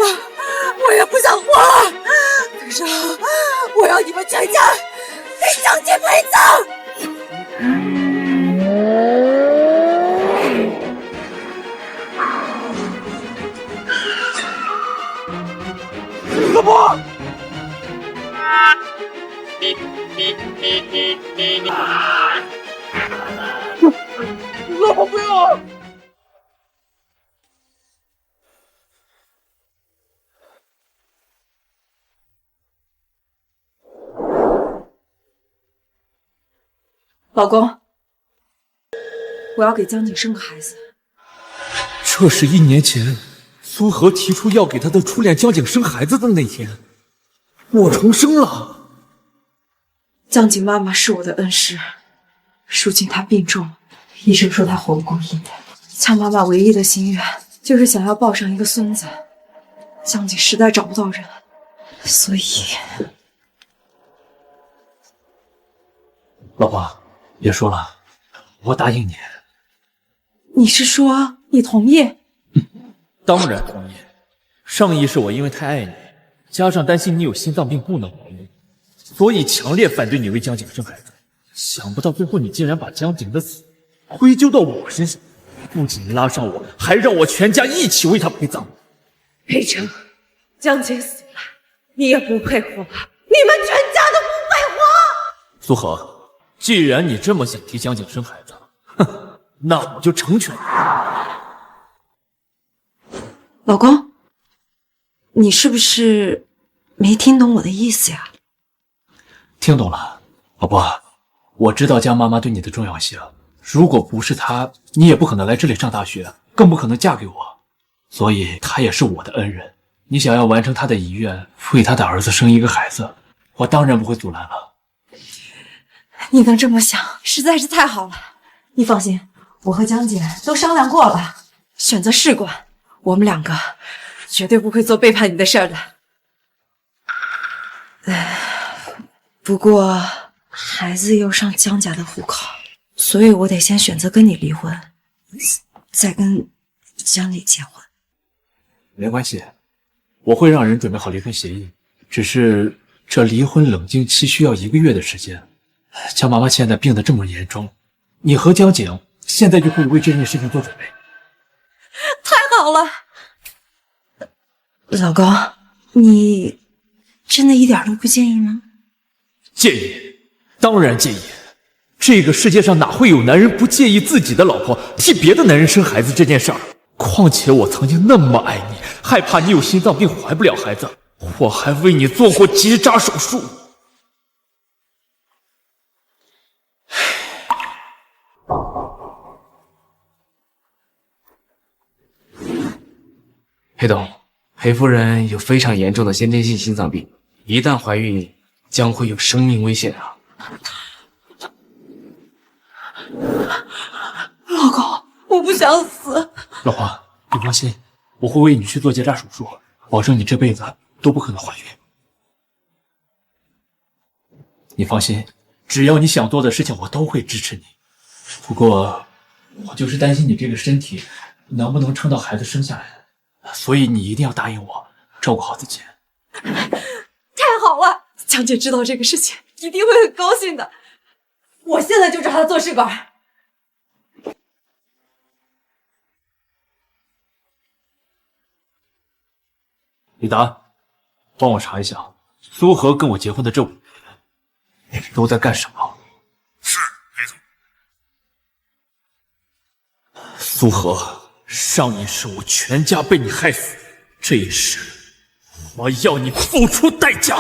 了，我也不想活了。可是我要你们全家给江姐陪葬。老婆！老婆不要！老公，我要给江景生个孩子。这是1年前苏荷提出要给他的初恋江景生孩子的那天，我重生了。江景妈妈是我的恩师，如今她病重，医生说她活不过1年。江妈妈唯一的心愿就是想要抱上一个孙子，江景实在找不到人，所以……老婆，别说了，我答应你。你是说你同意？当然同意。上意是我因为太爱你，加上担心你有心脏病不能怀孕，所以强烈反对你为江景生孩子。想不到最后你竟然把江景的死归咎到我身上，不仅拉上我，还让我全家一起为他陪葬。裴成，江景死了，你也不配活，你们全家都不配活。苏荷，既然你这么想替江景生孩子，哼，那我就成全你。老公，你是不是没听懂我的意思呀？听懂了，老婆，我知道江妈妈对你的重要性。如果不是她，你也不可能来这里上大学，更不可能嫁给我。所以她也是我的恩人。你想要完成她的遗愿，为她的儿子生一个孩子，我当然不会阻拦了。你能这么想，实在是太好了。你放心，我和江姐都商量过了，选择试管，我们2个绝对不会做背叛你的事儿的。不过孩子又上江家的户口，所以我得先选择跟你离婚，再跟江里结婚。没关系，我会让人准备好离婚协议。只是这离婚冷静期需要1个月的时间。江妈妈现在病得这么严重，你和江景现在就可以为这件事情做准备。太好了，老公，你真的一点都不介意吗？介意，当然介意。这个世界上哪会有男人不介意自己的老婆替别的男人生孩子这件事儿？况且我曾经那么爱你，害怕你有心脏病怀不了孩子，我还为你做过结扎手术。裴董，裴夫人有非常严重的先天性心脏病，一旦怀孕将会有生命危险啊！老公，我不想死。老婆，你放心，我会为你去做结扎手术，保证你这辈子都不可能怀孕。你放心，只要你想做的事情，我都会支持你。不过，我就是担心你这个身体能不能撑到孩子生下来，所以你一定要答应我，照顾好自己。太好了，江姐知道这个事情一定会很高兴的。我现在就找她做试管。李达，帮我查一下苏荷跟我结婚的这5年都在干什么。是，裴总。苏荷，上一世我全家被你害死，这一世我要你付出代价。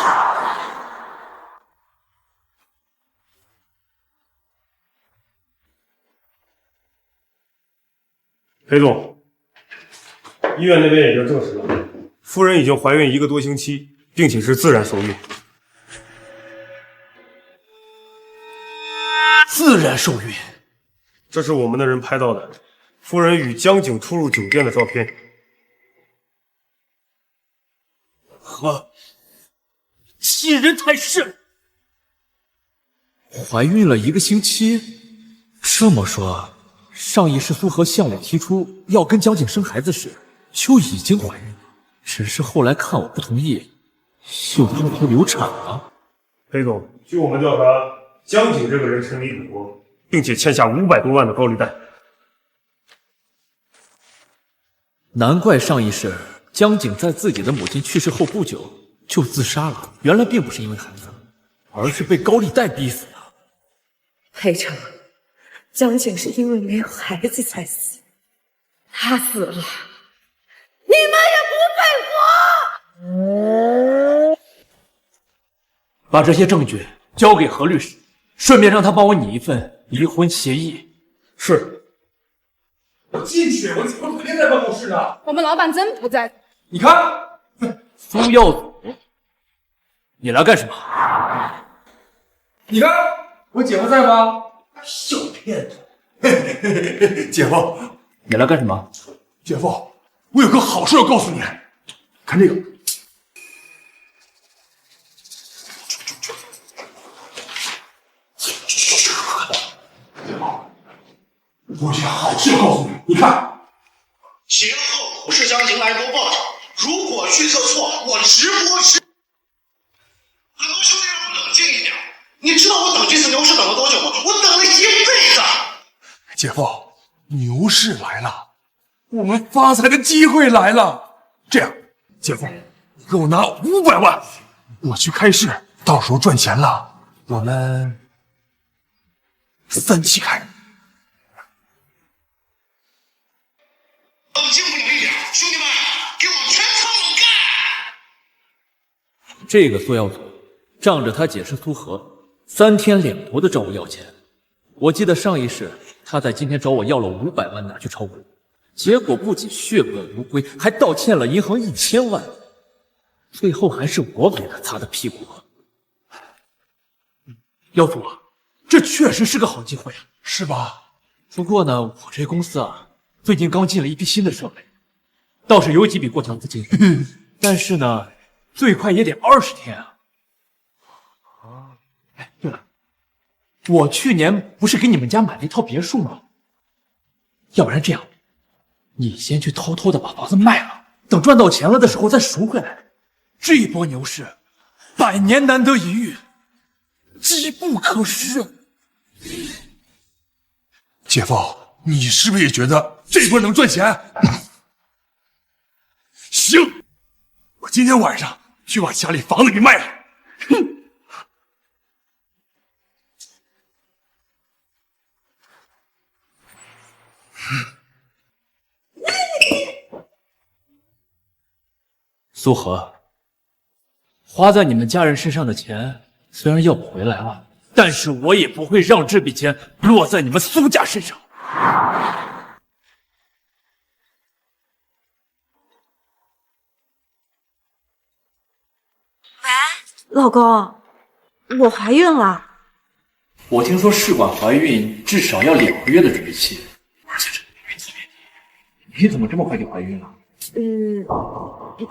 裴总，医院那边已经证实了，夫人已经怀孕1个多星期，并且是自然受孕。自然受孕？这是我们的人拍到的，夫人与江景出入酒店的照片。欺人太甚！怀孕了1个星期？这么说，上一世苏荷向我提出要跟江景生孩子时，就已经怀孕了。只是后来看我不同意，就要求流产了。裴总，据我们调查，江景这个人沉迷赌博，并且欠下500多万的高利贷。难怪上一世江景在自己的母亲去世后不久就自杀了，原来并不是因为孩子，而是被高利贷逼死的。裴成，江景是因为没有孩子才死，他死了，你们也不配活。把这些证据交给何律师，顺便让他帮我拟一份离婚协议。是。我进去，我怎么肯定在办公室呢？我们老板真不在。你看，苏耀祖，你来干什么？你看，我姐夫在吗？小骗子！姐夫，你来干什么？姐夫，我有个好事要告诉你。看这个。我有件好事要告诉你，你看。节后股市将迎来周报，如果预测错，我直播吃。很多兄弟让我冷静一点，你知道我等这次牛市等了多久吗？我等了一辈子。姐夫，牛市来了，我们发财的机会来了。这样，姐夫，你给我拿500万，我去开市，到时候赚钱了，我们3期开。冷静不了一点，兄弟们，给我全仓猛干！这个苏耀祖仗着他姐是苏荷，3天2头的找我要钱。我记得上一世他在今天找我要了500万拿去炒股，结果不仅血本无归，还倒欠了银行1000万，最后还是我给他擦的屁股。耀祖啊，这确实是个好机会啊，是吧？不过呢，我这公司啊，最近刚进了一批新的设备，倒是有几笔过桥资金，但是呢，最快也得20天啊。哎，对了，我去年不是给你们家买了一套别墅吗？要不然这样，你先去偷偷的把房子卖了，等赚到钱了的时候再赎回来。这一波牛市，100年难得一遇，机不可失。姐夫，你是不是也觉得这波能赚钱？行，我今天晚上就把家里房子给卖了。苏荷，花在你们家人身上的钱虽然要不回来了，但是我也不会让这笔钱落在你们苏家身上。老公，我怀孕了。我听说试管怀孕至少要2个月的准备期，而且这孕期年底，你怎么这么快就怀孕了？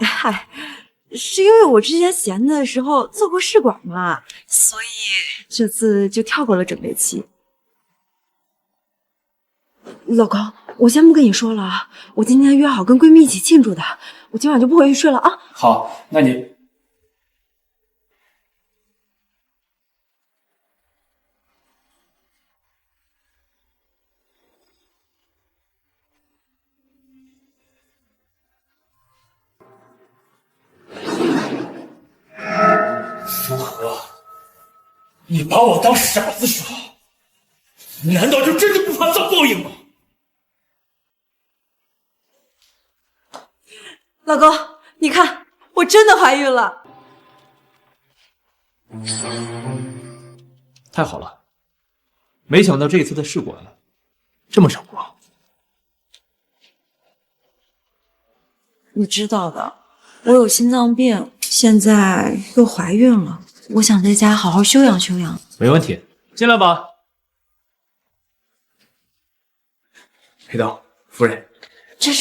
嗨，是因为我之前闲的时候做过试管嘛，所以这次就跳过了准备期。老公，我先不跟你说了啊，我今天约好跟闺蜜一起庆祝的，我今晚就不回去睡了啊。好，那你。苏荷，你把我当傻子耍，难道就真的不怕遭报应吗？老公，你看，我真的怀孕了。太好了，没想到这次的试管这么成功。你知道的，我有心脏病，现在又怀孕了，我想在家好好休养休养。没问题，进来吧。裴导，夫人，这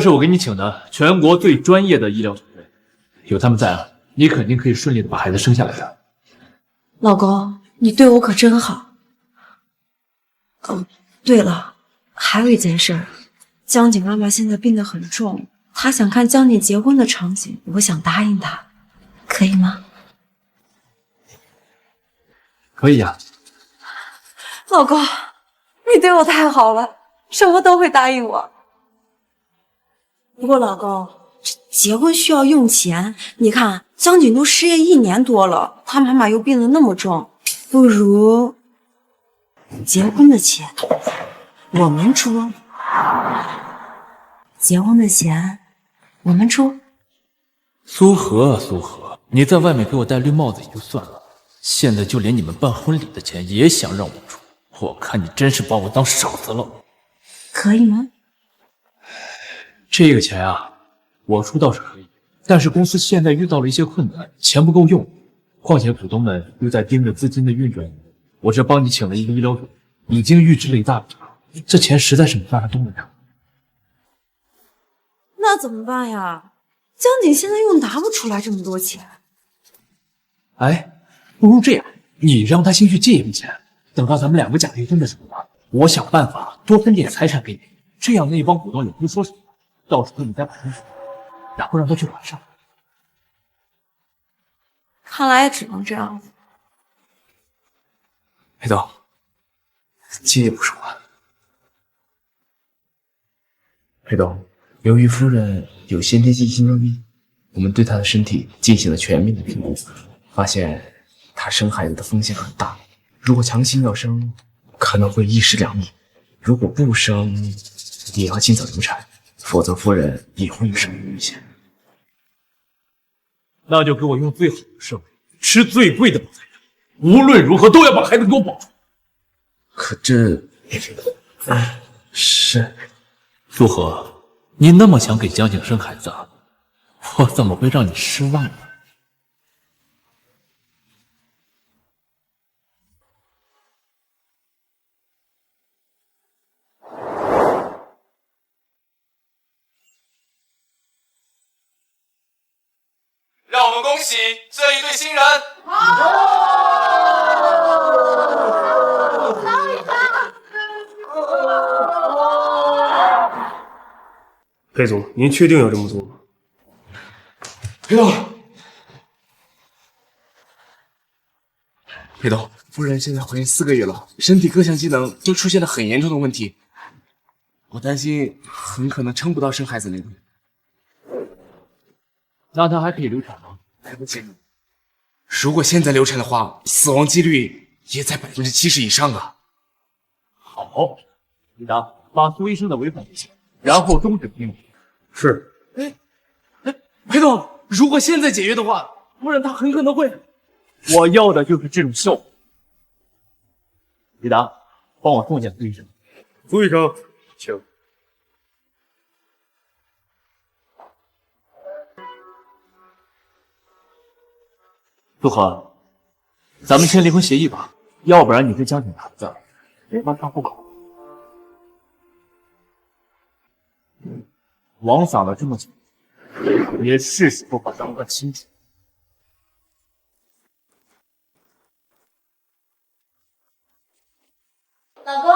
是我给你请的全国最专业的医疗团队，有他们在啊，你肯定可以顺利的把孩子生下来的。老公，你对我可真好。哦，对了，还有一件事儿，江景妈妈现在病得很重，她想看江景结婚的场景，我想答应她，可以吗？可以呀。老公，你对我太好了，什么都会答应我。不过老公，这结婚需要用钱，你看江景都失业1年多了，他妈妈又病得那么重，不如结婚的钱我们出，结婚的钱我们出。苏荷啊苏荷，你在外面给我戴绿帽子也就算了，现在就连你们办婚礼的钱也想让我出，我看你真是把我当傻子了。可以吗？这个钱啊，我出倒是可以，但是公司现在遇到了一些困难，钱不够用，况且股东们又在盯着资金的运转，我这帮你请了一个医疗主，已经预支了一大笔了，这钱实在是没办法动了呀。那怎么办呀？江景现在又拿不出来这么多钱。哎，不如这样，你让他先去借一笔钱，等到咱们2个假离婚的时候啊，我想办法多分点财产给你，这样那帮股东也不会说什么，到时候你再把钱，然后让他去还上。看来也只能这样了。裴总，借也不说了。裴总，由于夫人有先天性心脏病，我们对她的身体进行了全面的评估，发现她生孩子的风险很大。如果强行要生，可能会一尸两命；如果不生，也要尽早流产，否则夫人也会有生命危险。那就给我用最好的设备，吃最贵的保胎药，无论如何都要把孩子给我保住。可这……是苏荷，你那么想给江景生孩子，我怎么会让你失望呢？让我们恭喜这一对新人！裴总，您确定要这么做吗？裴总，裴总，夫人现在怀孕4个月了，身体各项机能都出现了很严重的问题，我担心很可能撑不到生孩子那天。那她还可以流产吗？来不及了。如果现在流产的话，死亡几率也在70%以上啊！好，李达，把苏医生的违反执行，然后终止聘用。是。裴总，如果现在解约的话，夫人她很可能会……我要的就是这种效果。李达，帮我送一下苏医生。苏医生，请。苏荷，咱们签离婚协议吧，要不然你跟江景的孩子没法上户口。枉撒了这么久，也是时候把账算清楚。老公，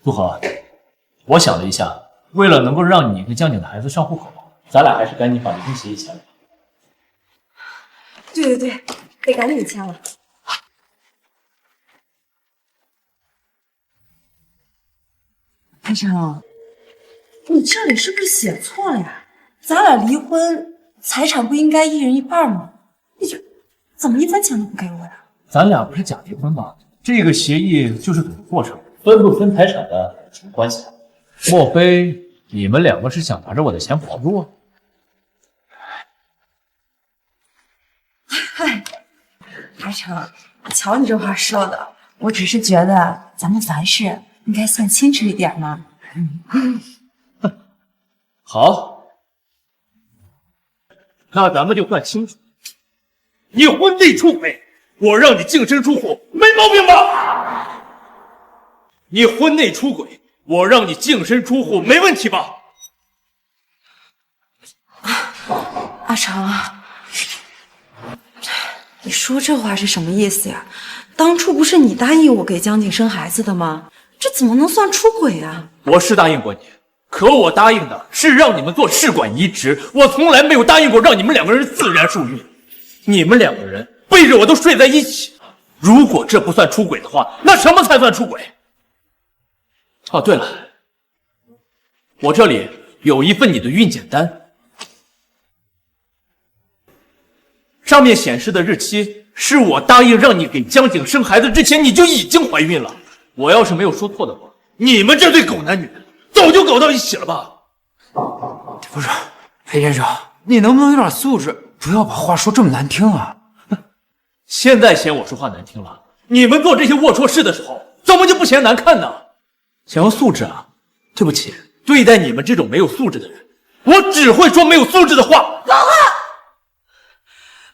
苏荷，我想了一下，为了能够让你跟江景的孩子上户口，咱俩还是赶紧把离婚协议签了。对，得赶紧签了。潘生，你这里是不是写错了呀？咱俩离婚，财产不应该1人1半吗？你这怎么1分钱都不给我呀？咱俩不是假离婚吗？这个协议就是赌过程，分不分财产的什么关系？莫非你们2个是想拿着我的钱跑路？阿成，瞧你这话说的，我只是觉得咱们凡事应该算清楚一点嘛。好，那咱们就算清楚。你婚内出轨，我让你净身出户，没毛病吧？你婚内出轨，我让你净身出户，没问题吧？阿成，说这话是什么意思呀？当初不是你答应我给江景生孩子的吗？这怎么能算出轨啊？我是答应过你，可我答应的是让你们做试管移植，我从来没有答应过让你们两个人自然受孕。你们两个人背着我都睡在一起，如果这不算出轨的话，那什么才算出轨？哦，对了，我这里有一份你的孕检单。上面显示的日期是我答应让你给江景生孩子之前，你就已经怀孕了。我要是没有说错的话，你们这对狗男女早就搞到一起了吧？不是，裴先生，你能不能有点素质，不要把话说这么难听啊？现在嫌我说话难听了，你们做这些龌龊事的时候，怎么就不嫌难看呢？想要素质啊？对不起，对待你们这种没有素质的人，我只会说没有素质的话。老汉，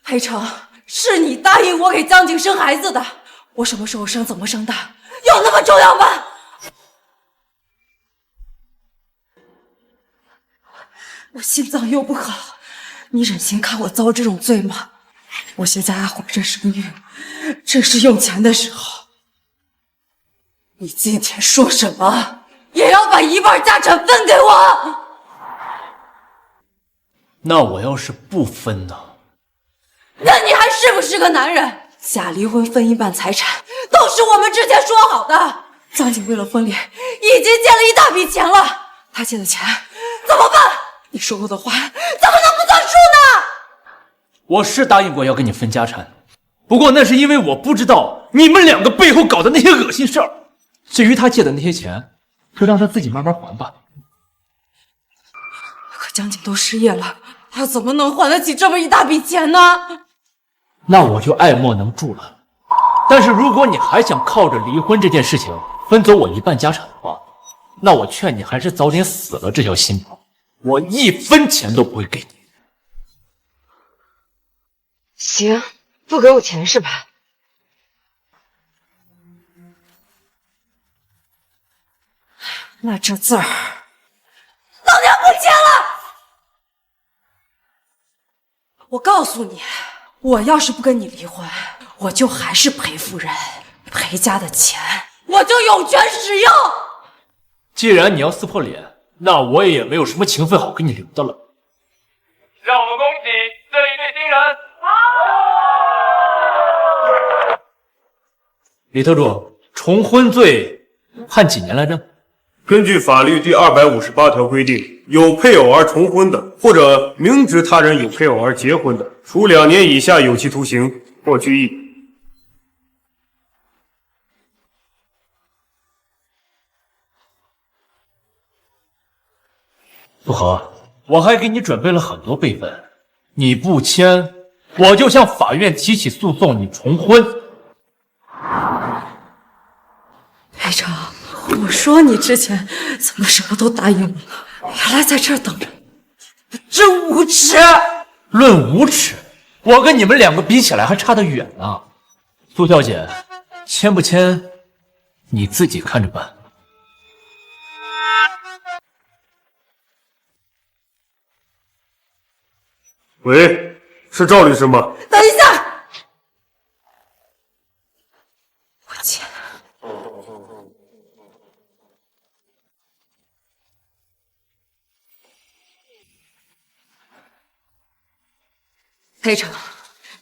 裴成，是你答应我给江景生孩子的，我什么时候生怎么生的，有那么重要吗？我心脏又不好，你忍心看我遭这种罪吗？我现在还怀着身孕，正是用钱的时候。你今天说什么也要把一半家产分给我。那我要是不分呢？那你还是不是个男人？假离婚分一半财产都是我们之前说好的。江景为了婚礼已经借了一大笔钱了，他借的钱怎么办？你说过的话怎么能不算数呢？我是答应过要跟你分家产，不过那是因为我不知道你们两个背后搞的那些恶心事儿。至于他借的那些钱，就让他自己慢慢还吧。可江景都失业了，他怎么能还得起这么一大笔钱呢？那我就爱莫能助了。但是如果你还想靠着离婚这件事情分走我一半家产的话，那我劝你还是早点死了这条心吧。我一分钱都不会给你。行，不给我钱是吧？那这字儿，老娘不签了！我告诉你，我要是不跟你离婚，我就还是裴夫人，裴家的钱我就有权使用。既然你要撕破脸，那我也没有什么情分好跟你留的了。让我们恭喜这一对新人！李特助，重婚罪判几年来着？根据法律第258条规定，有配偶而重婚的，或者明知他人有配偶而结婚的，处2年以下有期徒刑或拘役。不好，我还给你准备了很多备份，你不签，我就向法院提起诉讼，你重婚。裴成，我说你之前怎么什么都答应我了，原来在这儿等着，真无耻！论无耻，我跟你们两个比起来还差得远呢。苏小姐，签不签，你自己看着办。喂，是赵律师吗？等一下，我签。裴成，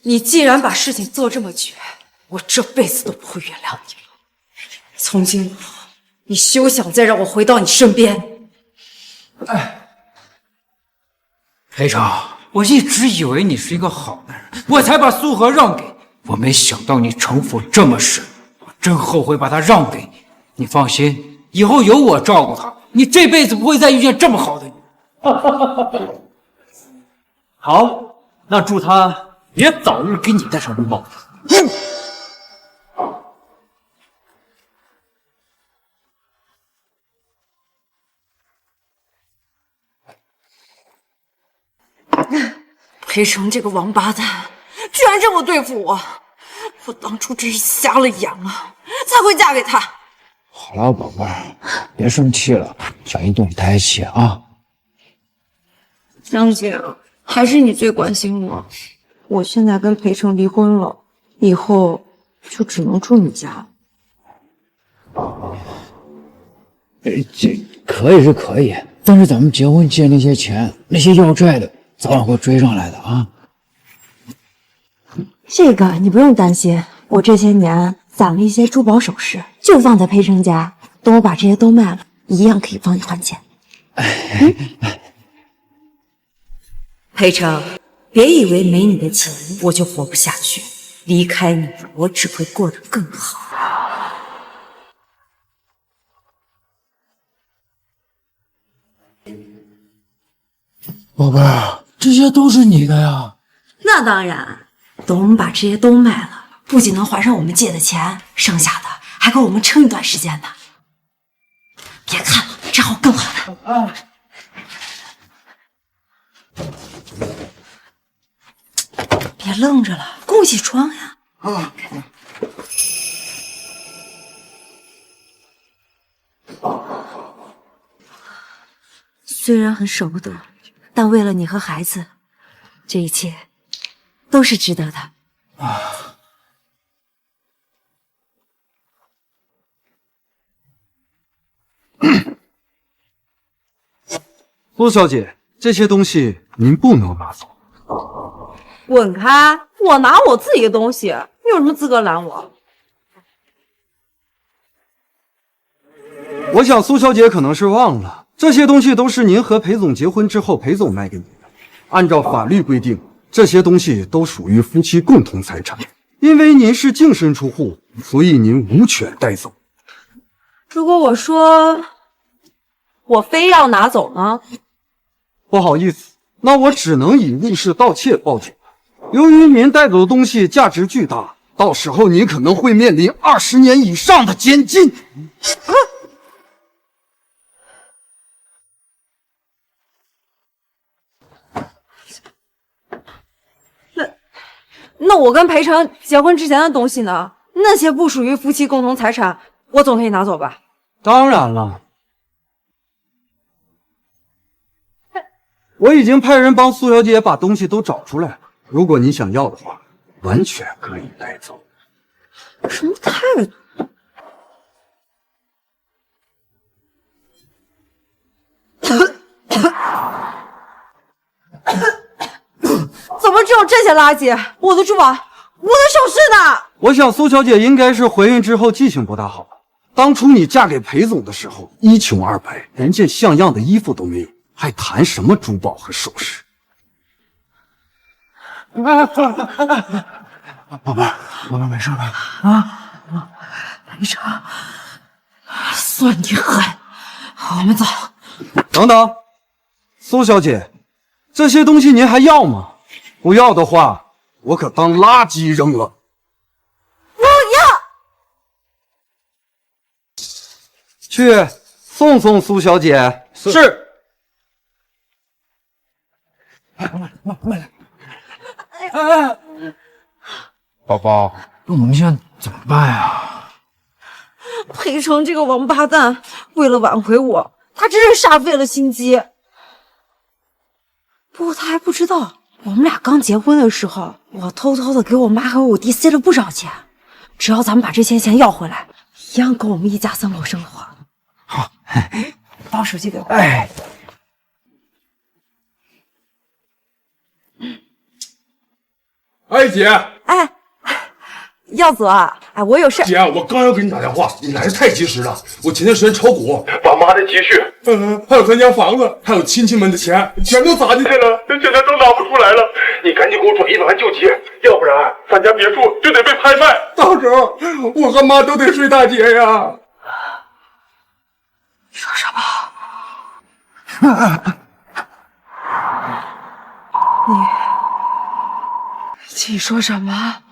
你既然把事情做这么绝，我这辈子都不会原谅你了。从今以后，你休想再让我回到你身边。裴成，我一直以为你是一个好男人，我才把苏荷让给你。我没想到你城府这么深，我真后悔把她让给你。你放心，以后有我照顾她，你这辈子不会再遇见这么好的女人。好，那祝他也早日给你戴上绿帽子。裴成这个王八蛋，居然这么对付我！我当初真是瞎了眼了，才会嫁给他。好了，宝贝儿，别生气了，小心动胎气啊！张姐，还是你最关心我。我现在跟裴成离婚了，以后就只能住你家。这可以是可以，但是咱们结婚借那些钱，那些要债的早晚会追上来的啊。这个你不用担心，我这些年攒了一些珠宝首饰，就放在裴成家。等我把这些都卖了，一样可以帮你还钱。裴成，别以为没你的钱我就活不下去，离开你，我只会过得更好。宝贝儿，这些都是你的呀。那当然，等我们把这些都卖了，不仅能还上我们借的钱，剩下的还够我们撑一段时间呢。别看了，这还有更好的。别愣着了，跟我一起装呀！虽然很舍不得，但为了你和孩子，这一切都是值得的。陆小姐，这些东西您不能拿走。滚开！我拿我自己的东西，你有什么资格拦我？我想苏小姐可能是忘了，这些东西都是您和裴总结婚之后裴总卖给你的。按照法律规定，这些东西都属于夫妻共同财产。因为您是净身出户，所以您无权带走。如果我说我非要拿走呢？不好意思，那我只能以入室盗窃报警。由于您带走的东西价值巨大，到时候您可能会面临20年以上的监禁。那我跟裴成结婚之前的东西呢？那些不属于夫妻共同财产，我总可以拿走吧？当然了，我已经派人帮苏小姐把东西都找出来了。如果你想要的话，完全可以带走。什么态度？怎么只有这些垃圾？我的珠宝，我的首饰呢？我想苏小姐应该是怀孕之后记性不大好。当初你嫁给裴总的时候，一穷二白，连件像样的衣服都没有，还谈什么珠宝和首饰？宝贝儿，没事吧？裴成，算你狠！我们走。等等，苏小姐，这些东西您还要吗？不要的话，我可当垃圾扔了。不要！去送送苏小姐。是。宝宝，那我们现在怎么办呀？裴成这个王八蛋，为了挽回我，他真是煞费了心机。不过他还不知道，我们俩刚结婚的时候，我偷偷的给我妈和我弟塞了不少钱。只要咱们把这些钱要回来，一样够我们一家3口生活。好，把手机给我。哎。哎，姐，哎，耀祖啊，哎，我有事。姐，我刚要给你打电话，你来的太及时了。我前段时间炒股，把妈的积蓄，还有咱家房子，还有亲戚们的钱，全都砸进去了，现在都拿不出来了。你赶紧给我转100万救急，要不然咱家别墅就得被拍卖，到时候我和妈都得睡大街呀。你说什么？你说什么？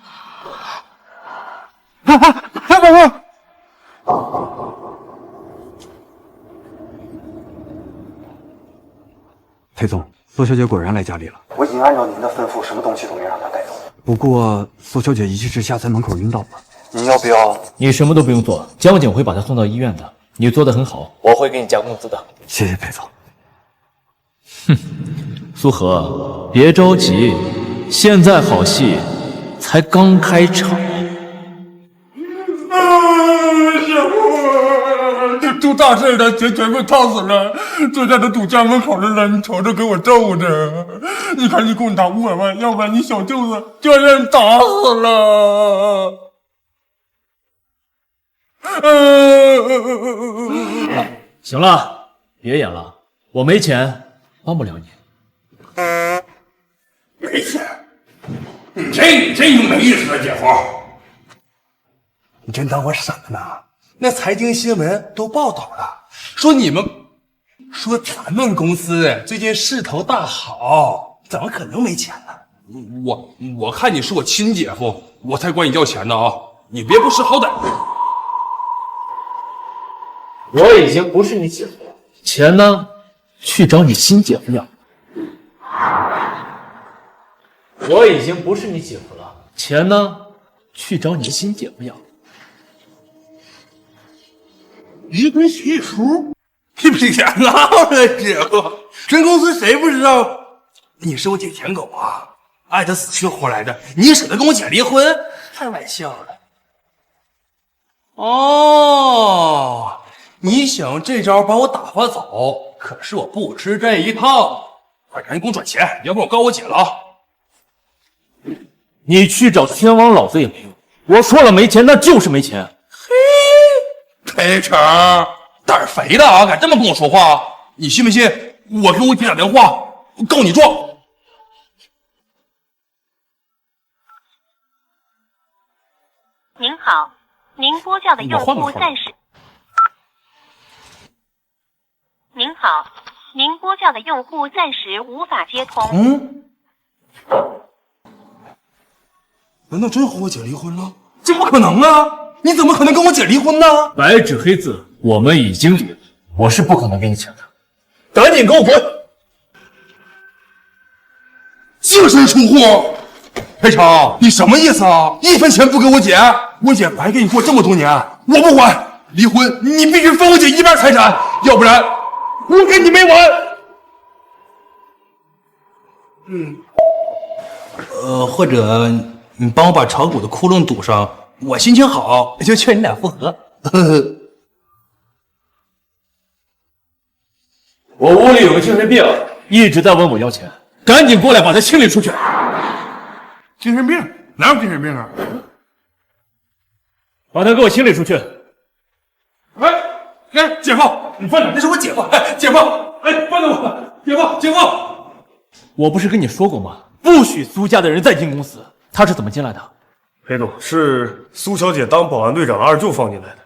宝贝。裴总，苏小姐果然来家里了。我已经按照您的吩咐，什么东西都没让她带走。不过苏小姐一气之下在门口晕倒了。您要不要？你什么都不用做，江警会把她送到医院的。你做得很好，我会给你加工资的。谢谢裴总。哼，苏荷，别着急，现在好戏才刚开场。小夫，这出大事了，钱全部套死了，坐在这赌家门口的人瞅着给我揍着。你赶紧给我拿500万，要不然你小舅子就要让人打死了。行了，别演了，我没钱，帮不了你。没钱？你真有没意思啊，姐夫！你真当我傻呢？那财经新闻都报道了，说咱们公司最近势头大好，怎么可能没钱呢？我看你是我亲姐夫，我才管你要钱呢啊！你别不识好歹。我已经不是你姐夫了，钱呢，去找你新姐夫要。我已经不是你姐夫了，钱呢，去找你新姐夫要。离婚协议书？你别闹了，姐夫！全公司谁不知道你是我姐舔狗啊？爱的死去活来的，你舍得跟我姐离婚？开玩笑了。哦，你想用这招把我打发走，可是我不吃这一套。快赶紧给我转钱，要不然我告我姐了啊！你去找天王老子也没用，我说了没钱，那就是没钱。裴成，胆儿肥的啊，敢这么跟我说话？你信不信我给我姐打电话告你状？您好，您拨叫的用户暂时。您好，您拨叫的用户暂时无法接通。难道真和我姐离婚了？这不可能啊！你怎么可能跟我姐离婚呢？白纸黑字，我们已经离了，我是不可能给你钱的。赶紧给我滚！净身出户！裴成，你什么意思啊？1分钱不给我姐，我姐白给你过这么多年，我不管！离婚，你必须分我姐一半财产，要不然我跟你没完！或者你帮我把炒股的窟窿堵上，我心情好，就劝你俩复合。我屋里有个精神病，一直在问我要钱，赶紧过来把他清理出去。精神病？哪有精神病啊？把他给我清理出去。哎，姐夫，你放手，那是我姐夫。哎，姐夫，哎，放开我！姐夫，我不是跟你说过吗？不许苏家的人再进公司。他是怎么进来的？裴总，是苏小姐当保安队长的二舅放进来的。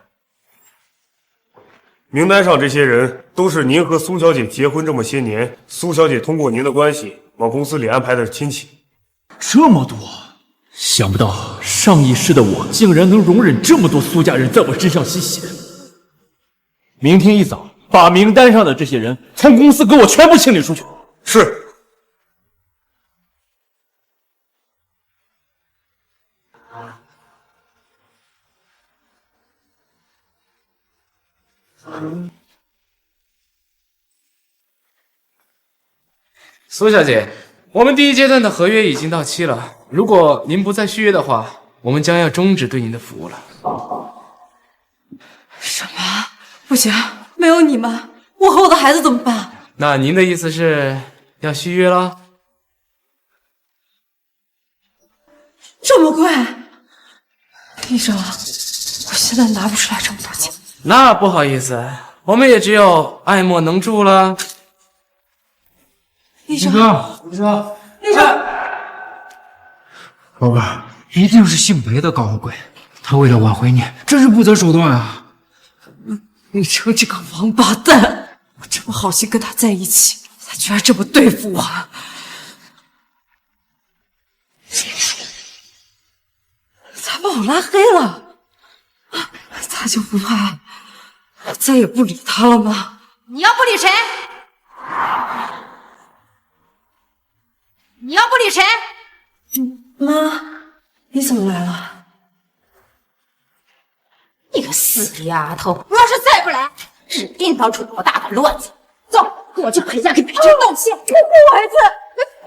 名单上这些人都是您和苏小姐结婚这么些年，苏小姐通过您的关系往公司里安排的亲戚。这么多，想不到上一世的我竟然能容忍这么多苏家人在我身上吸血。明天一早把名单上的这些人从公司给我全部清理出去。是。苏小姐，我们第一阶段的合约已经到期了，如果您不再续约的话，我们将要终止对您的服务了。什么？不行，没有你们，我和我的孩子怎么办？那您的意思是要续约了？这么贵？医生啊，我现在拿不出来这么多钱。那不好意思，我们也只有爱莫能助了。医生，宝贝，一定是姓裴的搞的鬼，他为了挽回你，真是不择手段啊！你成这个王八蛋！我这么好心跟他在一起，他居然这么对付我！他把我拉黑了，他就不怕我再也不理他了吗？你要不理谁？你要不理谁？妈，你怎么来了？你个死丫头！我要是再不来，指定闹出多大的乱子！走，跟我去裴家给裴真道歉，给我孩子！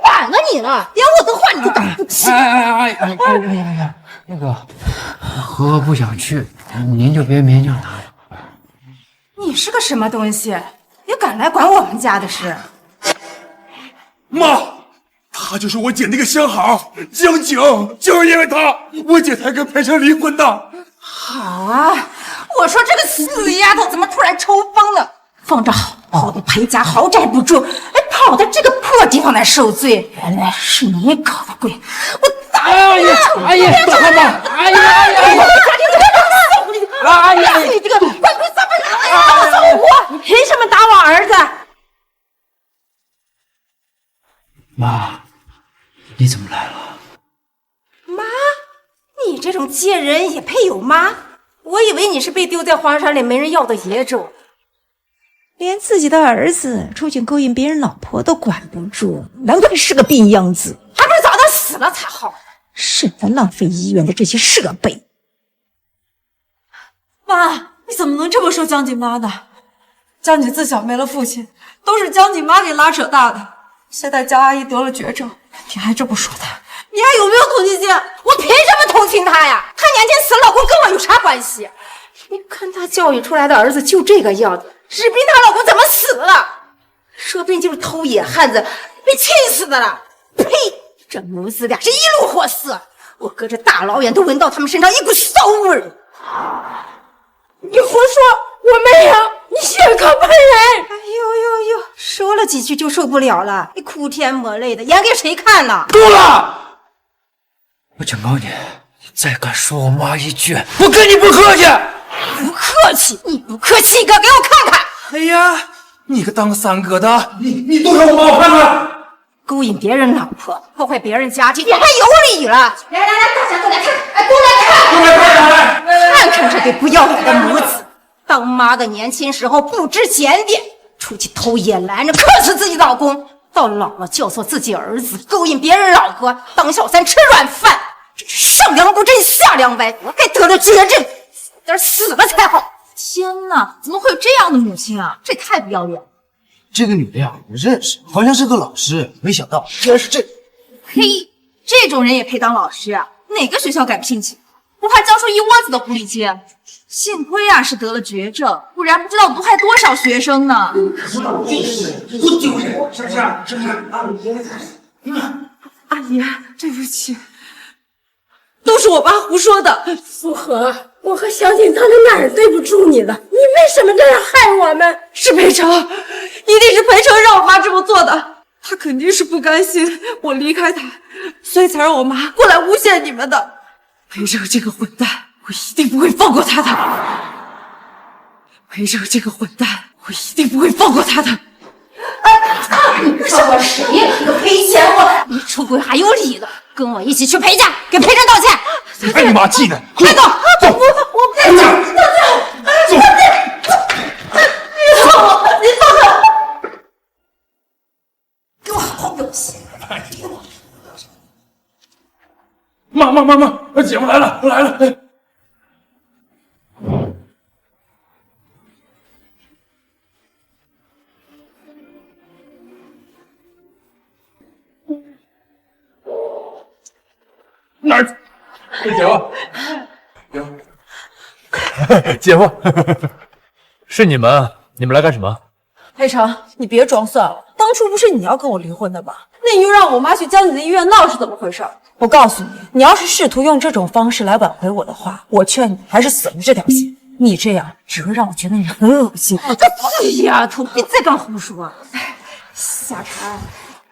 板啊你了，连我的话你都挡不起。哎，那个和和不想去，您就别勉强他了。你是个什么东西，也敢来管我们家的事？妈，他就是我姐那个相好江景，就是因为他，我姐才跟裴成离婚的。好啊，我说这个死丫头怎么突然抽风了？放着好好的裴家豪宅不住，哎，跑到这个破地方来受罪，原来是你搞的鬼！我打你！哎呀，大汉吧！哎呀！哎呀！你这个快撒泼呀！撒泼！你凭什么打我儿子？妈，你怎么来了？妈，你这种贱人也配有妈？我以为你是被丢在荒山里没人要的野种。连自己的儿子出去勾引别人老婆都管不住，难怪是个病秧子，还不如早点死了才好，省得浪费医院的这些设备。妈，你怎么能这么说江锦妈呢？江锦自小没了父亲，都是江锦妈给拉扯大的。现在江阿姨得了绝症，你还这么说她，你还有没有同情心？我凭什么同情她呀？她年轻死老公跟我有啥关系？你看她教育出来的儿子就这个样子，指不定她老公怎么死了，说不定就是偷野汉子被气死的了。呸！这母子俩是一路货色，我隔着大老远都闻到他们身上一股骚味儿。你胡说，我没有，你血口喷人！哎呦，说了几句就受不了了，你哭天抹泪的，演给谁看呢？够了！我警告你，你再敢说我妈一句，我跟你不客气！不客气？你不客气一个，给我看看！哎呀，你个当三哥的，你动手把我看看！勾引别人老婆，破坏别人家庭，你还有理了？来，大家都来看，哎，都来看！都来看！看看这对不要脸的母子，当妈的年轻时候不知检点，出去偷野男人，克死自己老公，到老了教唆自己儿子勾引别人老婆，当小三吃软饭，真是上梁不正下梁歪，我该得了绝症，早点死了才好。天哪，怎么会有这样的母亲啊？这太不要脸了！这个女的呀，我认识，好像是个老师，没想到居然是这。嘿，这种人也配当老师啊？哪个学校敢聘请？不怕教出一窝子的狐狸精？幸亏啊是得了绝症，不然不知道毒害多少学生呢。不丢人，是不是？阿姨，对不起，都是我爸胡说的。苏荷，我和小景到底哪儿对不住你了？你为什么这样害我们？是裴成，一定是裴成让我妈这么做的。他肯定是不甘心我离开他，所以才让我妈过来诬陷你们的。裴成这个混蛋，我一定不会放过他的。裴成这个混蛋，我一定不会放过他的。你个什么谁呀？你个赔钱货！你出轨还有理了？跟我一起去裴家，给裴成道歉。哎，你妈气的，快走！我不走，走！你放我！你放我！给我好好表现！妈，姐夫来了，来了！哪儿？姐夫，是你们来干什么？裴成，你别装蒜了，当初不是你要跟我离婚的吗？那你又让我妈去江景的医院闹是怎么回事？我告诉你，你要是试图用这种方式来挽回我的话，我劝你还是死了这条心。你这样只会让我觉得你很恶心。这丫头，别再敢胡说！小陈，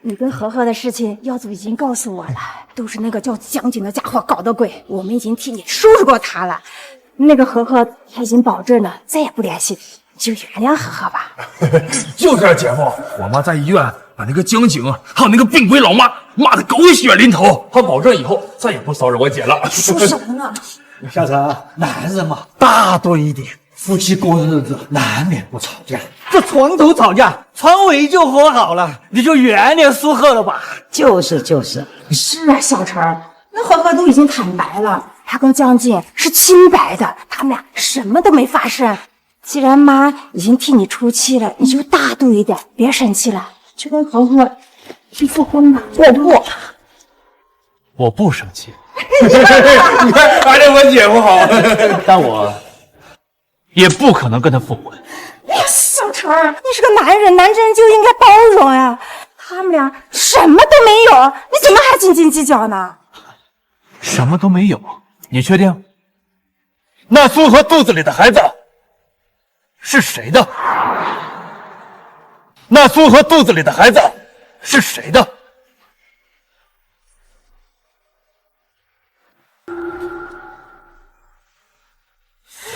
你跟和和的事情，药组已经告诉我了，都是那个叫江景的家伙搞的鬼。我们已经替你收拾过他了。那个和和他已经保证了，再也不联系你，就原谅和和吧。就是啊，姐夫，我妈在医院把那个江景还有那个病鬼老妈骂得狗血淋头，她保证以后再也不骚扰我姐了。说什么呢？小陈，男人嘛，大度一点，夫妻过日子难免不吵架，这床头吵架，床尾就和好了，你就原谅苏荷了吧。就是。是啊，小陈，那和和都已经坦白了，他跟江景是清白的，他们俩什么都没发生。既然妈已经替你出气了，你就大度一点，别生气了，就跟和和你复婚吧，我不。我不生气。你看，还是我姐夫好。但我也不可能跟他复婚。小陈，你是个男人，男人就应该包容呀。他们俩什么都没有，你怎么还斤斤计较呢？什么都没有，你确定？那苏荷肚子里的孩子是谁的？那苏荷肚子里的孩子是谁的？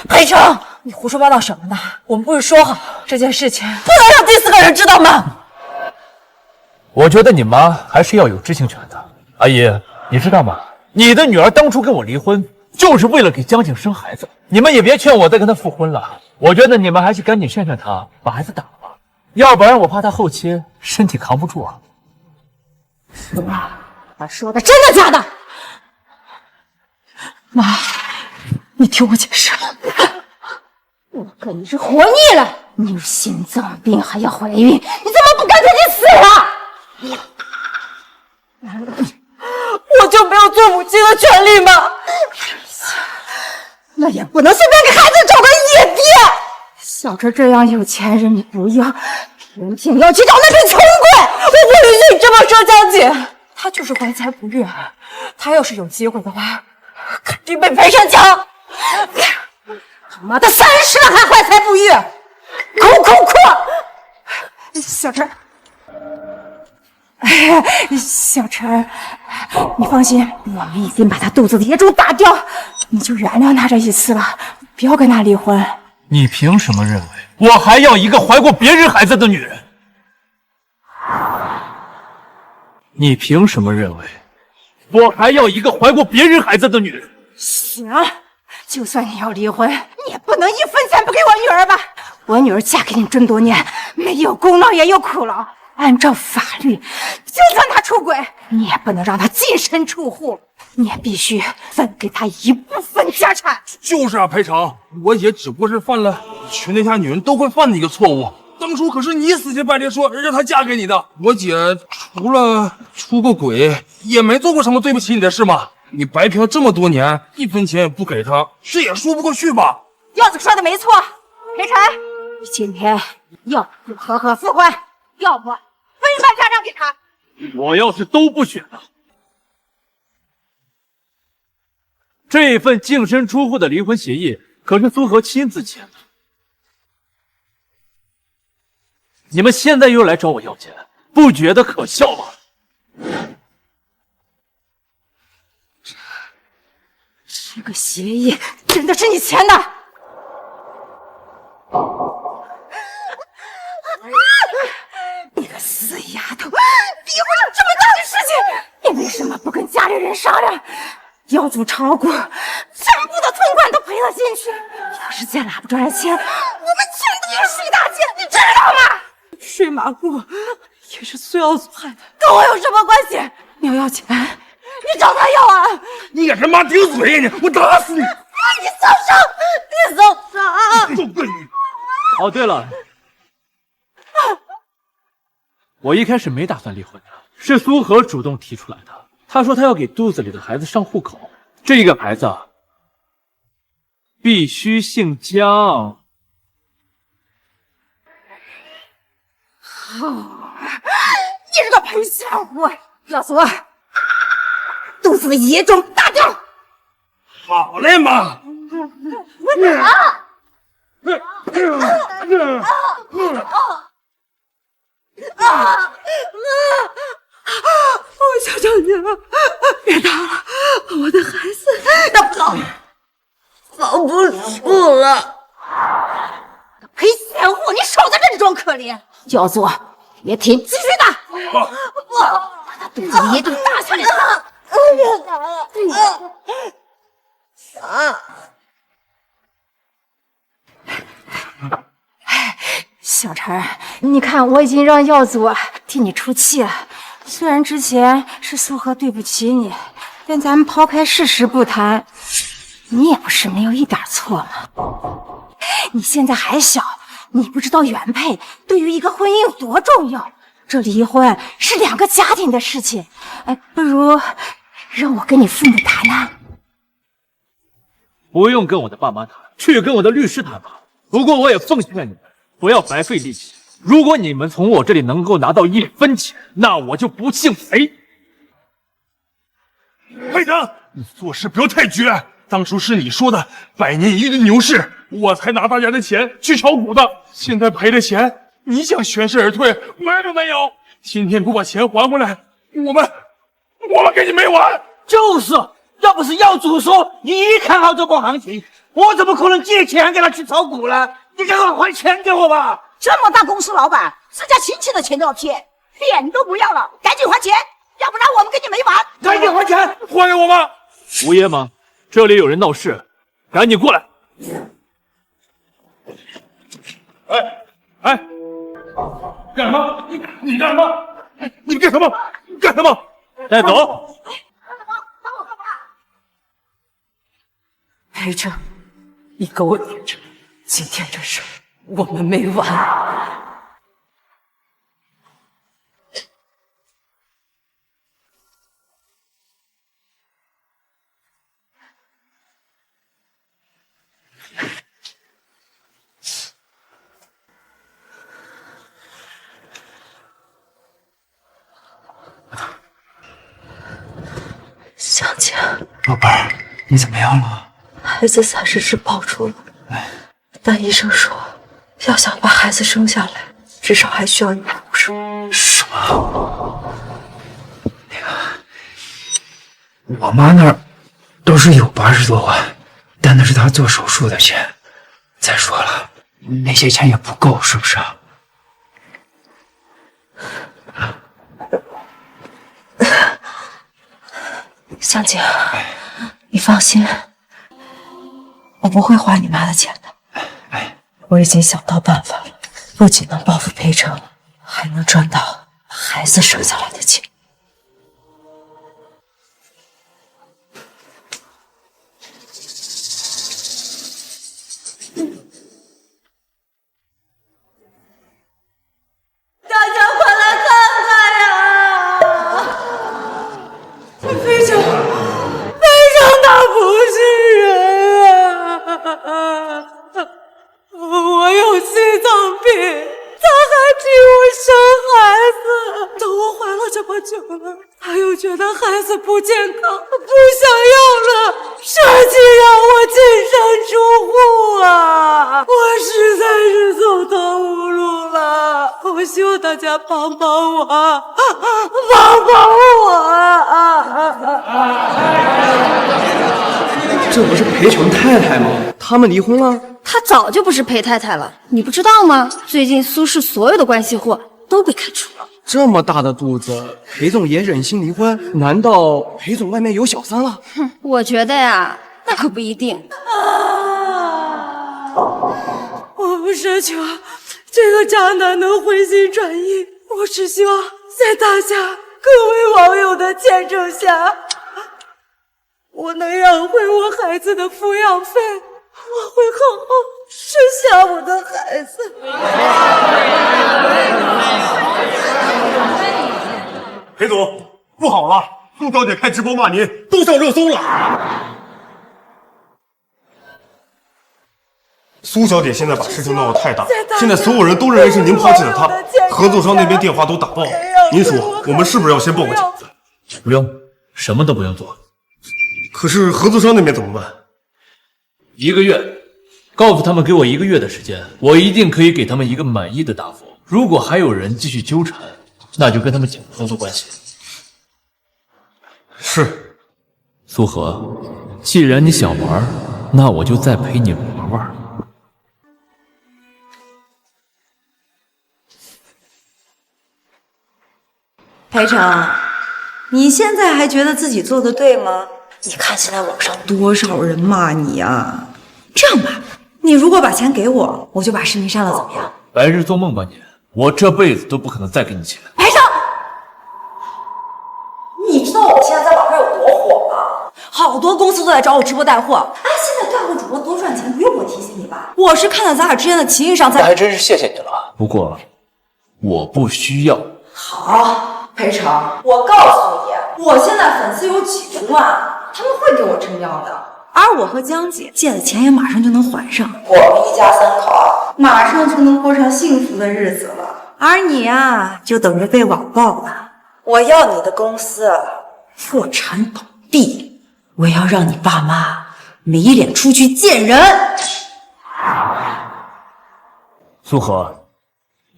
裴成，你胡说八道什么呢？我们不是说好这件事情不能让第四个人知道吗？我觉得你妈还是要有知情权的。阿姨，你知道吗？你的女儿当初跟我离婚，就是为了给江景生孩子。你们也别劝我再跟她复婚了。我觉得你们还是赶紧劝劝她，把孩子打了吧，要不然我怕她后期身体扛不住啊。什么？他说的真的假的？妈，你听我解释。我跟你是活腻了，你有心脏病还要怀孕，你怎么不干脆去死了？我就没有做母亲的权利吗？那也不能随便给孩子找个野爹。小陈这样有钱人你不要，偏偏要去找那群穷鬼。我不允许你这么说江姐，他就是怀才不遇，他要是有机会的话，肯定被裴胜抢。他妈的30了还怀才不遇，哭！小陈。小陈，你放心，我们已经把他肚子的野种打掉，你就原谅他这一次了，不要跟他离婚。你凭什么认为我还要一个怀过别人孩子的女人？你凭什么认为我还要一个怀过别人孩子的女人？行，就算你要离婚，你也不能1分钱不给我女儿吧？我女儿嫁给你这么多年，没有功劳也有苦劳。按照法律，就算他出轨，你也不能让他净身出户，你也必须分给他一部分家产。就是啊，裴成，我姐只不过是犯了全天下女人都会犯的一个错误。当初可是你死乞白赖说让她嫁给你的。我姐除了出过轨，也没做过什么对不起你的事嘛。你白嫖这么多年，1分钱也不给她，这也说不过去吧？耀子说的没错，裴晨，你今天要不和和复婚，要不分一半家产给他。我要是都不选了，这份净身出户的离婚协议可是苏荷亲自签的。你们现在又来找我要钱，不觉得可笑吗？这个协议真的是你签的？你个死丫头，离婚有这么大的事情，你为什么不跟家里人商量？要祖炒股，全部的存款都赔了进去。要是再拿不出来钱，我们全都要洗大钱，你知道吗？睡马户也是苏耀祖害的，跟我有什么关系？你要要钱，你找他要啊！你敢他妈顶嘴呀你！我打死你！你松手！你松手！就笨你！哦，对了，我一开始没打算离婚的，是苏荷主动提出来的。她说她要给肚子里的孩子上户口，这个孩子必须姓江。你是个赔钱货！老苏，肚子的野种打掉！好嘞，妈！我求求你了，别打了，我的孩子要保不住了。赔钱货，你少在这里装可怜！耀祖，别停，继续打！把他肚子里野种打下来！别打了！小陈，你看我已经让耀祖替你出气了。虽然之前是苏荷对不起你，但咱们抛开事实不谈，你也不是没有一点错嘛。你现在还小，你不知道原配对于一个婚姻有多重要。这离婚是2个家庭的事情，不如让我跟你父母谈谈。不用跟我的爸妈谈，去跟我的律师谈吧。不过我也奉劝你们，不要白费力气。如果你们从我这里能够拿到1分钱，那我就不姓裴。裴成，你做事不要太绝。当初是你说的100年一遇的牛市，我才拿大家的钱去炒股的。现在赔了钱，你想全身而退，门都没有。今天不把钱还回来，我们跟你没完。就是，要不是耀祖说你一看好这波行情，我怎么可能借钱给他去炒股呢？你赶快还钱给我吧！这么大公司老板，自家亲戚的钱都要骗，脸都不要了，赶紧还钱，要不然我们跟你没完！赶紧还钱，还给我们！吴爷吗？这里有人闹事，赶紧过来！哎，干什么？你干什么？你干什么？干什么？带走！裴成，你给我等着，今天这事我们没完。香姐，宝贝儿，你怎么样了？孩子3日是抱出了，但医生说，要想把孩子生下来，至少还需要150。什么？那个，我妈那儿都是有80多万，但那是她做手术的钱。再说了，那些钱也不够，是不是啊？香姐，你放心，我不会花你妈的钱的。我已经想到办法了，不仅能报复裴成，还能赚到把孩子生下来的钱。大家快来看看呀！裴成他不是人啊！我有心脏病，他还替我生孩子。等我怀了这么久了，他又觉得孩子不健康，不想要了，设计让我净身出户啊！我实在是走投无路了，我希望大家帮帮我，帮帮我！这不是裴成太太吗？他们离婚了？她早就不是裴太太了，你不知道吗？最近苏氏所有的关系户都被开除了。这么大的肚子，裴总也忍心离婚？难道裴总外面有小三了？哼，我觉得呀，那可不一定。我不奢求这个渣男能回心转意，我只希望在大家各位网友的见证下，我能要回我孩子的抚养费，我会好好生下我的孩子。裴总，不好了，苏小姐开直播骂您，都上热搜了。苏小姐现在把事情闹得太大，现在所有人都认为是您抛弃了她，合作商那边电话都打爆了。您说，我们是不是要先报个警？不用，什么都不用做。可是合作商那边怎么办？1个月，告诉他们给我1个月的时间，我一定可以给他们一个满意的答复。如果还有人继续纠缠，那就跟他们讲合作关系。是，苏荷，既然你想玩，那我就再陪你玩玩。裴成，你现在还觉得自己做的对吗？你看现在网上多少人骂你啊！这样吧，你如果把钱给我，我就把视频删了，怎么样？白日做梦吧你！我这辈子都不可能再给你钱。裴成，你知道我现在在网上有多火吗？好多公司都在找我直播带货。哎，现在带货主播多赚钱，不用我提醒你吧？我是看在咱俩之间的情谊上才……那还真是谢谢你了。不过，我不需要。好，裴成，我告诉你，我现在粉丝有几十万，他们会给我撑腰的。而我和江姐借的钱也马上就能还上，我们一家3口马上就能过上幸福的日子了。而你呀，就等着被网暴吧。我要你的公司破产倒闭，我要让你爸妈没脸出去见人。苏荷，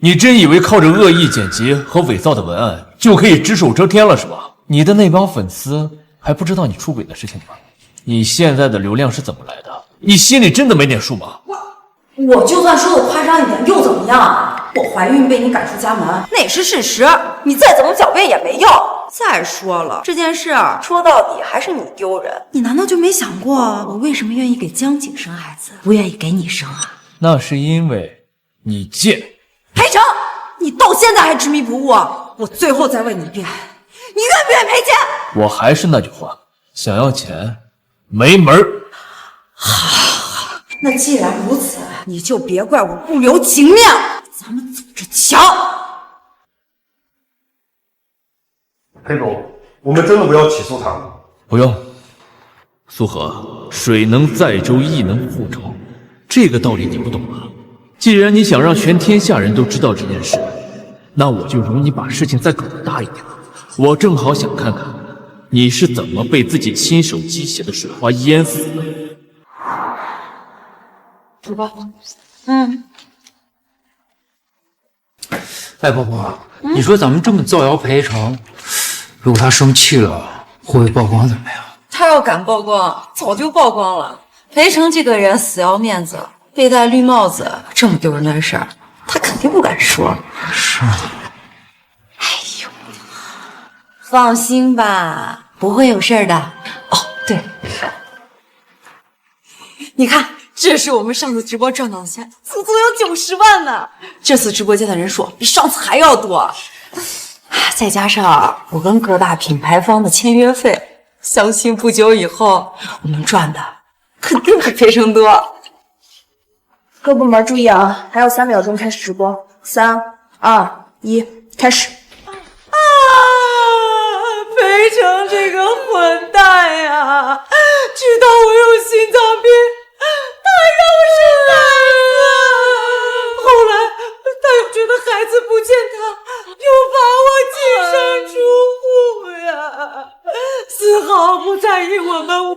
你真以为靠着恶意剪辑和伪造的文案就可以只手遮天了是吧？你的那帮粉丝还不知道你出轨的事情吗？你现在的流量是怎么来的？你心里真的没点数吗？我就算说的夸张一点又怎么样？我怀孕被你赶出家门，那也是事实，你再怎么狡辩也没用。再说了，这件事说到底还是你丢人。你难道就没想过我为什么愿意给江景生孩子，不愿意给你生啊？那是因为你贱。裴成，你到现在还执迷不悟，我最后再问你一遍，你愿不愿意赔钱？我还是那句话，想要钱没门儿。好，那既然如此，你就别怪我不留情面，咱们走着瞧。裴总，我们真的不要起诉他吗？不用。苏荷，水能载舟，亦能覆舟，这个道理你不懂啊。既然你想让全天下人都知道这件事，那我就容你把事情再搞得大一点。我正好想看看你是怎么被自己亲手击血的水花淹死的。主播，哎，婆婆，你说咱们这么造谣裴成，如果他生气了，会不会曝光怎么样？他要敢曝光，早就曝光了。裴成这个人死要面子，被戴绿帽子这么丢人的事儿，他肯定不敢说。是。哎呦，放心吧，不会有事的。哦，对，你看，这是我们上次直播赚到的钱，足足有90万呢。这次直播间的人数比上次还要多，再加上我跟各大品牌方的签约费，相信不久以后我们赚的肯定比裴成多。各部门注意啊，还有3秒钟开始直播，3、2、1，开始。裴成这个混蛋呀，知道我有心脏病，他让我生孩子，后来他又觉得孩子不健康，又把我净身出户呀，丝毫不在意我们。3、2、1，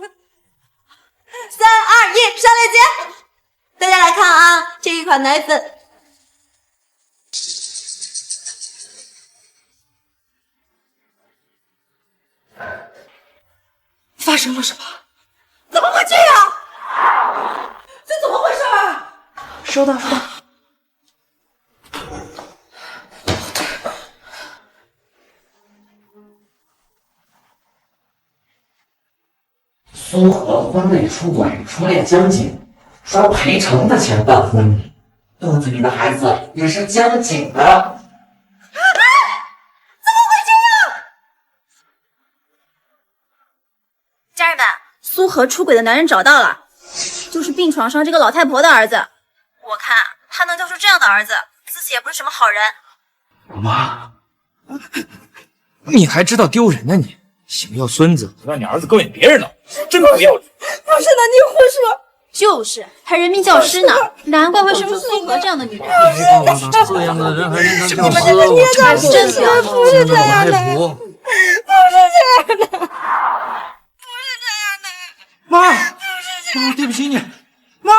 上链接，大家来看啊，这一款奶粉。发生了什么？怎么会这样？这怎么回事啊？收到。苏荷婚内出轨，初恋江景，刷裴成的钱办婚礼，肚子里的孩子也是江景的。家人们，苏荷出轨的男人找到了，就是病床上这个老太婆的儿子。我看他能教出这样的儿子，自己也不是什么好人。妈，你还知道丢人呢你？想要孙子，让你儿子勾引别人了，真不要脸！不是的，你胡说。就是，还人民教师呢，难怪会生出苏荷这样的女人。这样的人还认真教师，我才真的不是这样的，不是这样的。妈，对不起你，妈！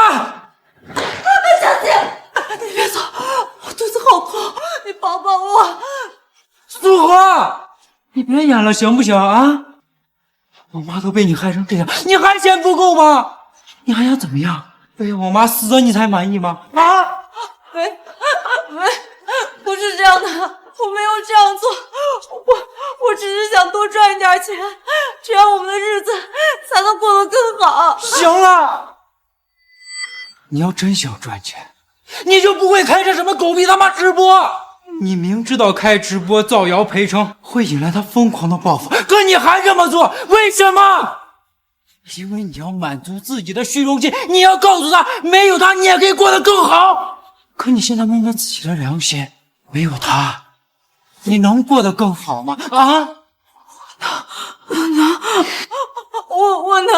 小姐，你别走，我肚子好痛，你抱抱我。苏荷，你别演了行不行啊？我妈都被你害成这样，你还嫌不够吗？你还想怎么样？非要我妈死了你才满意吗？啊？没，不是这样的，我没有这样做，我只是想多赚一点钱，这样我们的日子才能过得更好。行了，你要真想赚钱，你就不会开这什么狗屁他妈直播。你明知道开直播造谣裴成会引来他疯狂的报复，可你还这么做，为什么？因为你要满足自己的虚荣心，你要告诉他，没有他你也可以过得更好。可你现在摸摸自己的良心，没有他，你能过得更好吗？啊？我能，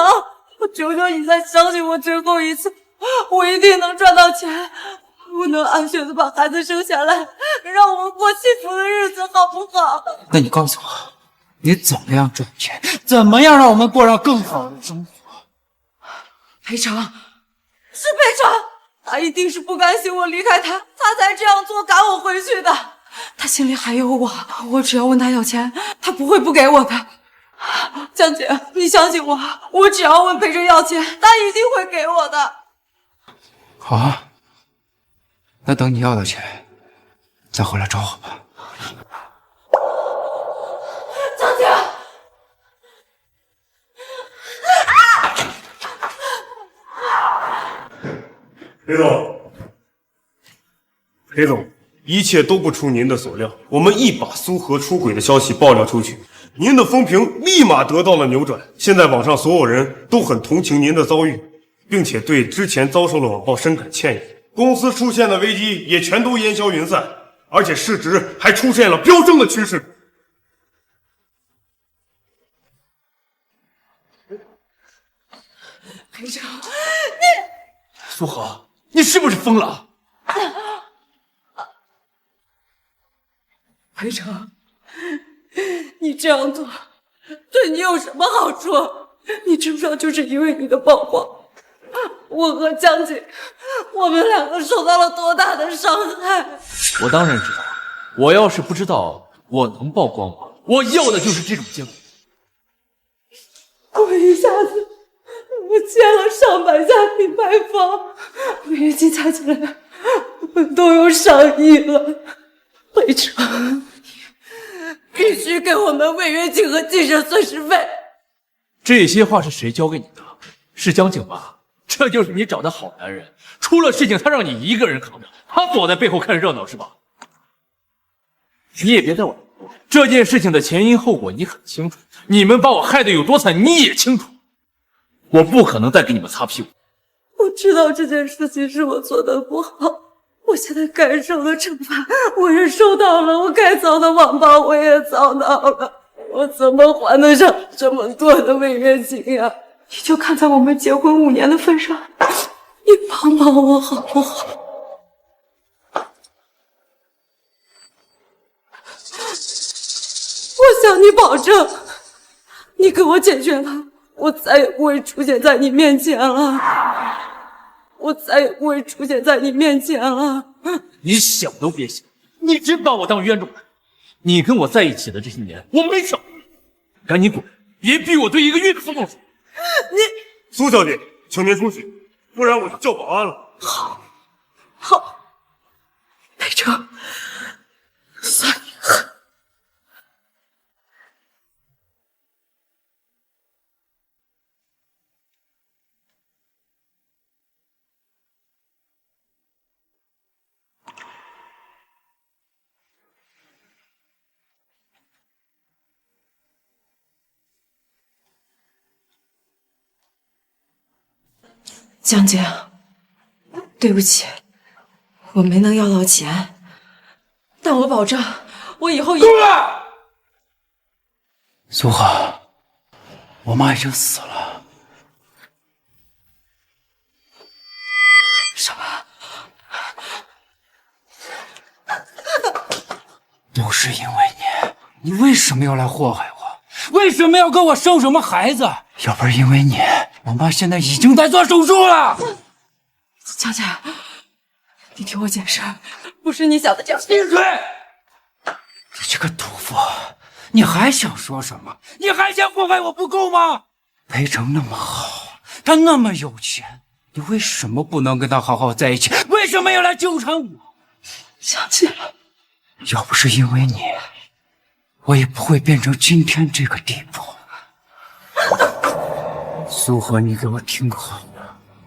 我求求你再相信我最后一次，我一定能赚到钱，我能安全的把孩子生下来，让我们过幸福的日子，好不好？那你告诉我，你怎么样赚钱？怎么样让我们过上更好的生活？裴成，是裴成，他一定是不甘心我离开他，他才这样做赶我回去的。他心里还有我只要问他要钱，他不会不给我的。江姐，你相信我，我只要问裴成要钱，他一定会给我的。好啊，那等你要到钱，再回来找我吧。江姐，裴总，一切都不出您的所料，我们一把苏荷出轨的消息爆料出去，您的风评立马得到了扭转。现在网上所有人都很同情您的遭遇，并且对之前遭受的网暴深感歉意。公司出现的危机也全都烟消云散，而且市值还出现了飙升的趋势。裴成，苏荷，你是不是疯了？裴成，你这样做对你有什么好处？你知不知道，就是因为你的曝光，我和江姐，我们两个受到了多大的伤害？我当然知道，我要是不知道，我能曝光吗？我要的就是这种结果。我一下子我签了上百家品牌方，违约金加起来都有上亿了。裴成，必须给我们违约金和精神损失费。这些话是谁教给你的？是江景吧？这就是你找的好男人，出了事情他让你一个人扛着，他躲在背后看热闹是吧？你也别在我这件事情的前因后果你很清楚，你们把我害得有多惨你也清楚，我不可能再给你们擦屁股。我知道这件事情是我做的不好，我现在该受的惩罚我也受到了，我该遭的网暴我也遭到了，我怎么还得上这么多的违约金呀？你就看在我们结婚5年的份上，你帮帮我好不好？我向你保证，你给我解决了，我再也不会出现在你面前了，我再也不会出现在你面前了。你想都别想，你真把我当冤种看。你跟我在一起的这些年，我没少，赶紧滚，别逼我对一个孕妇动手。苏小姐，请您出去，不然我就叫保安了。好，裴成，算你狠。江姐，对不起，我没能要到钱，但我保证，我以后一定。苏荷，我妈已经死了。什么？都是因为你，你为什么要来祸害我？为什么要跟我生什么孩子？要不是因为你，我妈现在已经在做手术了。江姐，你听我解释，不是你想的这样。闭嘴！你这个毒妇，你还想说什么？你还想祸害我不够吗？裴成那么好，他那么有钱，你为什么不能跟他好好在一起？为什么要来纠缠我？江姐，要不是因为你，我也不会变成今天这个地步。苏荷，你给我听好，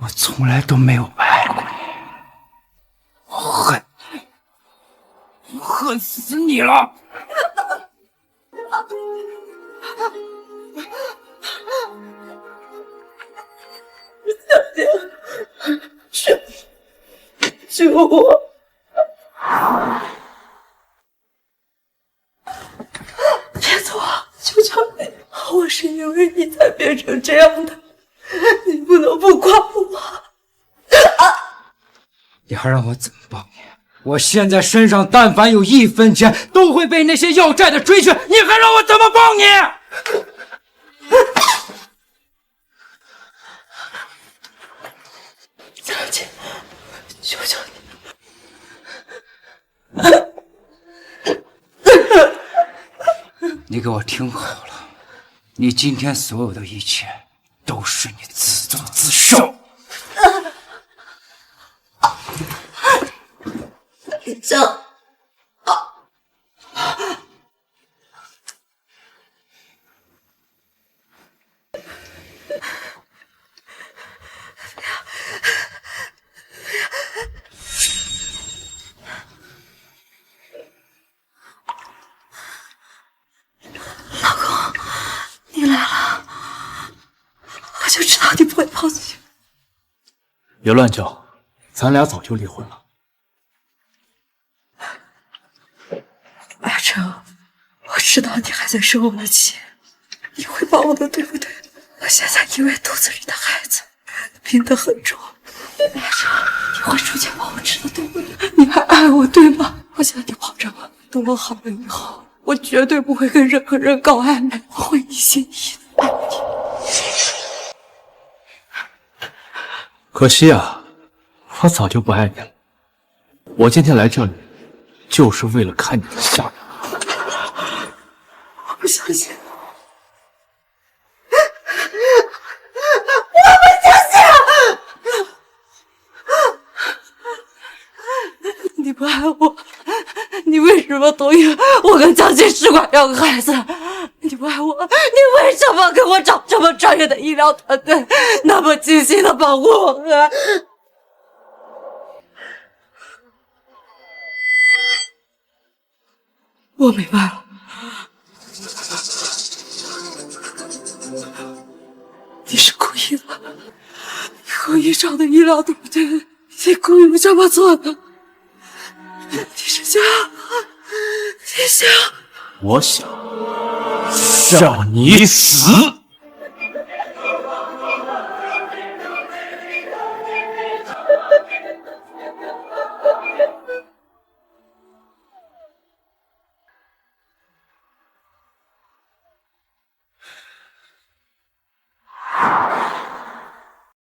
我从来都没有爱过你，我恨你，我恨死你了！小姐，救我！因为你才变成这样的，你不能不夸我。你还让我怎么帮你？我现在身上但凡有1分钱，都会被那些要债的追去，你还让我怎么帮你？江姐，求求你！你给我听好了，你今天所有的一切都是你自作自受。江，老公，你来了，我就知道你不会抛弃我。别乱叫，咱俩早就离婚了。阿成，我知道你还在生我的气，你会帮我的，对不对？我现在因为肚子里的孩子病得很重，阿成，你会出钱帮我治的，对不对？你还爱我，对吗？我想你保证我，等我好了以后，我绝对不会跟任何人搞暧昧，我会一心一意的爱你。可惜啊，我早就不爱你了。我今天来这里，就是为了看你的下场。我不相信，你不爱我，你为什么同意我跟江心试管要个孩子？你不爱我，你为什么给我找这么专业的医疗团队，那么精心的保护我和……我明白了，你是故意的，你故意找的医疗团队，你故意这么做的，你是想，你想，我想让你死。